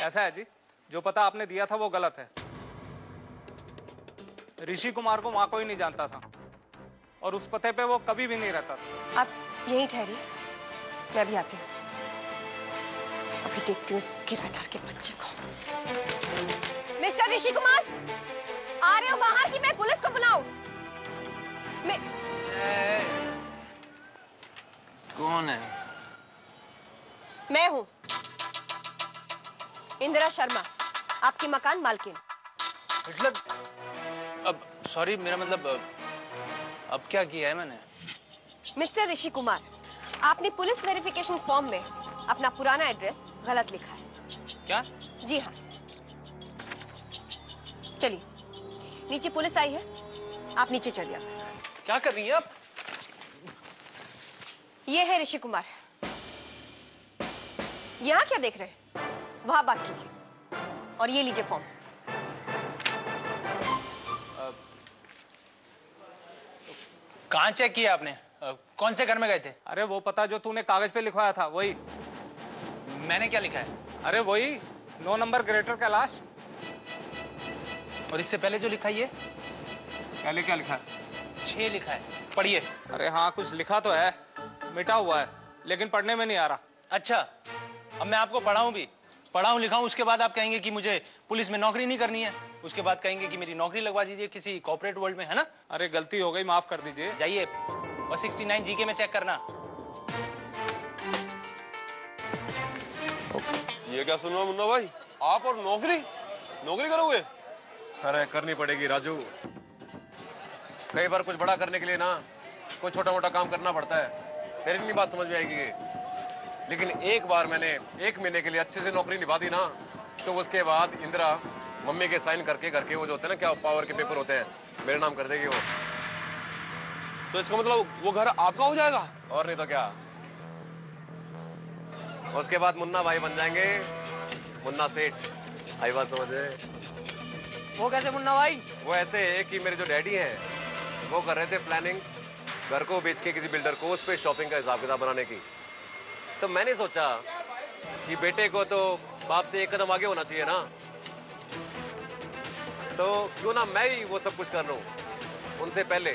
ऐसा है जी, जो पता आपने दिया था वो गलत है। ऋषि कुमार को वहां कोई नहीं जानता था और उस पते पे वो कभी भी नहीं रहता था। आप यहीं ठहरिए, मैं भी आती हूँ। अभी देखती हूँ इस किराएदार के बच्चे को। मिस्टर ऋषि कुमार, आ रहे हो बाहर कि मैं पुलिस को बुलाऊं? कौन है? मैं हूँ इंदिरा शर्मा, आपकी मकान मालकिन। मतलब अब सॉरी, मेरा मतलब अब क्या किया है मैंने? मिस्टर ऋषि कुमार, आपने पुलिस वेरिफिकेशन फॉर्म में अपना पुराना एड्रेस गलत लिखा है। क्या? जी हाँ। चलिए, नीचे पुलिस आई है, आप नीचे चलिए। क्या कर रही है आप? ये है ऋषि कुमार। यहाँ क्या देख रहे हैं? वहां बात कीजिए और ये लीजिए फॉर्म। कहाँ चेक किया आपने? कौन से घर में गए थे? अरे वो पता जो तूने कागज पे लिखवाया था वही। मैंने क्या लिखा है? अरे वही 9 नंबर ग्रेटर कैलाश। और इससे पहले जो लिखा है ये? पहले क्या लिखा है? 6 लिखा है, पढ़िए। अरे हाँ, कुछ लिखा तो है, मिटा हुआ है, लेकिन पढ़ने में नहीं आ रहा। अच्छा, अब मैं आपको पढ़ाऊं भी, पढ़ाऊं लिखाऊं, उसके बाद आप कहेंगे कि मुझे पुलिस में नौकरी नहीं करनी है, उसके बाद कहेंगे कि मेरी नौकरी लगवा दीजिए किसी कॉर्पोरेट वर्ल्ड में, है ना? अरे गलती हो गई, माफ कर दीजिए। जाइए और 69 जीके में चेक करना। ये क्या सुन रहा मुन्ना भाई, आप और नौकरी करोगे? अरे करनी पड़ेगी राजू, कई बार कुछ बड़ा करने के लिए ना कोई छोटा मोटा काम करना पड़ता है। तेरी नहीं बात समझ में आएगी, लेकिन एक बार मैंने 1 महीने के लिए अच्छे से नौकरी निभा दी ना, तो उसके बाद इंदिरा मम्मी के साइन करके घर के वो जो होते हैं ना, क्या पावर के पेपर होते हैं, मेरे नाम कर देगी वो। तो इसका मतलब वो घर आपका हो जाएगा? और नहीं तो क्या। उसके बाद मुन्ना भाई बन जाएंगे, मुन्ना सेठ। आई बात समझ में? वो कैसे मुन्ना भाई? वो ऐसे है कि मेरे जो डैडी हैं वो कर रहे थे प्लानिंग घर को बेच के किसी बिल्डर को उस पे शॉपिंग का हिसाब किताब बनाने की। तो मैंने सोचा कि बेटे को तो बाप से 1 कदम आगे होना चाहिए ना, तो क्यों ना मैं ही वो सब कुछ कर लूं उनसे पहले,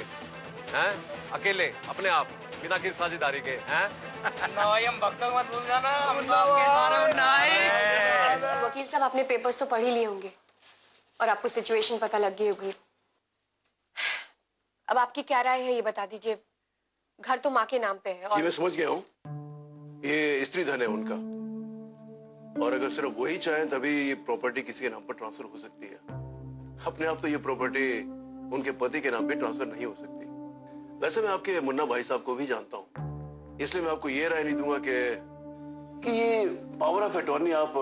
हैं? अकेले अपने आप बिना किसी साझेदारी के, हैं? हम भक्तों को मत भूल जाना, हम तो आपके सारे मुन्ना भाई। वकील साहब, आपने पेपर्स तो पढ़ ही लिए होंगे और आपको सिचुएशन पता लग गई होगी। अब आपकी क्या राय है ये बता दीजिए। घर तो माँ के नाम पे है और... जी मैं समझ गया हूँ, ये स्त्री धन है उनका, और अगर सिर्फ वही चाहें तभी ये प्रॉपर्टी किसी के नाम पर ट्रांसफर हो सकती है। अपने आप तो ये प्रॉपर्टी उनके पति के नाम पे ट्रांसफर नहीं हो सकती। वैसे मैं आपके मुन्ना भाई साहब को भी जानता हूँ, इसलिए मैं आपको ये राय नहीं दूंगा कि ये पावर ऑफ अटॉर्नी आप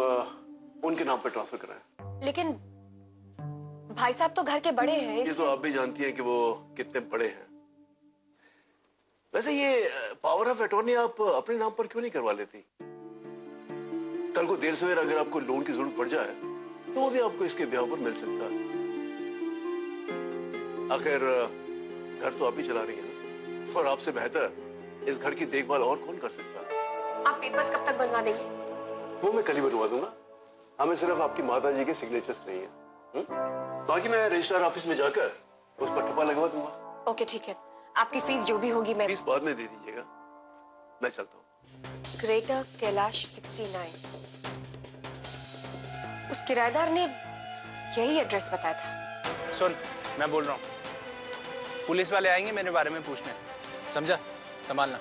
उनके नाम पर ट्रांसफर कराएं। लेकिन भाई साहब तो घर के बड़े हैं। ये तो आप भी जानती हैं कि वो कितने बड़े हैं। वैसे ये पावर ऑफ अटॉर्नी आप अपने नाम पर क्यों नहीं करवा लेती? कल को देर सवेर अगर आपको लोन की जरूरत पड़ जाए तो वो भी आपको इसके ब्याह पर मिल सकता है। आखिर घर तो आप ही चला रही हैं ना, और आपसे बेहतर इस घर की देखभाल और कौन कर सकता है? आप पेपर्स कब तक बनवा देंगे? वो मैं कल ही बनवा दूंगा। हमें सिर्फ आपकी माता जी के सिग्नेचर्स नहीं है। बाकी मैं रजिस्ट्रार ऑफिस में जाकर उस पर ठप्पा लगवा दूंगा। ओके ठीक है, आपकी फीस जो भी होगी मैं... फीस बाद में दे दीजिएगा, मैं चलता हूँ। ग्रेटर कैलाश 69, उस किराएदार ने यही एड्रेस बताया था। सुन, मैं बोल रहा हूँ, पुलिस वाले आएंगे मेरे बारे में पूछने, समझा? संभालना।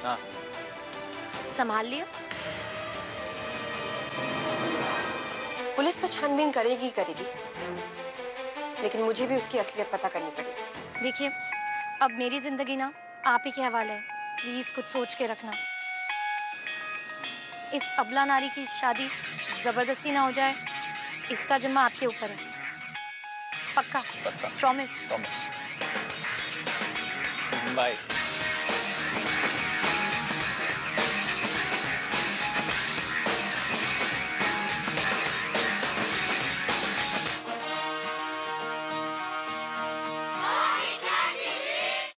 हाँ संभाल लिया। पुलिस तो छानबीन करेगी, लेकिन मुझे भी उसकी असलियत पता करनी पड़ेगी। देखिए, अब मेरी जिंदगी ना आप ही के हवाले है, प्लीज कुछ सोच के रखना। इस अबला नारी की शादी जबरदस्ती ना हो जाए, इसका जिम्मा आपके ऊपर है। पक्का? पक्का। प्रॉमिस? प्रॉमिस। बाय।